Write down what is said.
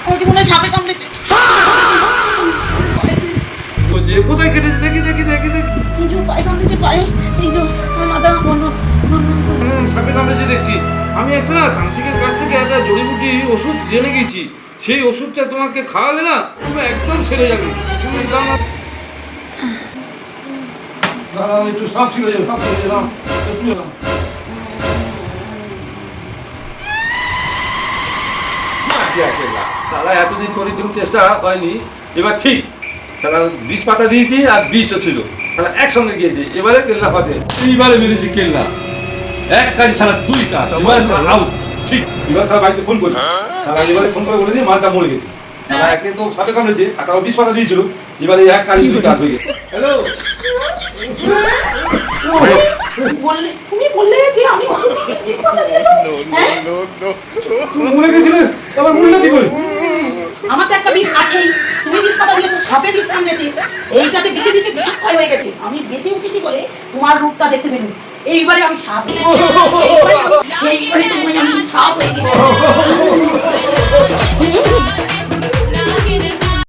আমাকে মনে হয় সাপে কামড়েছে। কোথায় কেটেছে দেখি দেখি দেখি দেখি। এই যে পায়ে কামড়েছে, পায়ে। এই যে আমার মাথা বন্ধ। সাপে কামড়েছে দেখছি। আমি একটা না তান্ত্রিকের কাছ থেকে একটা জড়িবুটি ওষুধ জেনে গেছি। সেই ওষুধটা তোমাকে খাওয়ালে না তুমি একদম সেরে যাবে। তুমি দাঁড়াও, একটু সব ঠিক হয়ে যাবে, সব ঠিক হয়ে যাবে। তারা এতদিন করেছি চেষ্টা হয়নি, এবার ঠিক। তারা 20 পাতা দিয়েছি আর 20ও ছিল, তারা একসঙ্গে গিয়েছে। এবারে কেল্লা হবে, এইবারে মেরেছি কেল্লা। এক কাজ সারা দুই কাজ, এবারে আউট। ঠিক, এবার সারা বাড়িতে ফোন করি। সারা এবারে ফোন করে বলেছি মালটা মরে গেছে। তারা একে তো সাপে কামড়েছে আর তারা 20 পাতা দিয়েছিল, এবারে এক কাজ দুই কাজ হয়ে গেছে। হ্যালো, বললে তুমি বললে যে আমি ওষুধ দিয়েছি, বিষ পাতা দিয়েছো। হ্যাঁ, তুমি মরে গেছিলে, তারপর মরলে কি করে? আমার তো একটা বিষ আছেই। তুমি বিষ পাতা দিয়েছো, সাপে বিষ কামড়েছে। এইটাতে বিষে বিষে বিষাক্ত হয়ে গেছে। আমি বেঁচে উঠেছি বলে তোমার রূপটা দেখতে পেলুম। এইবারে আমি সাপ হয়ে গেছি। এইবারে তুমি আমি সাপ হয়ে গেছি।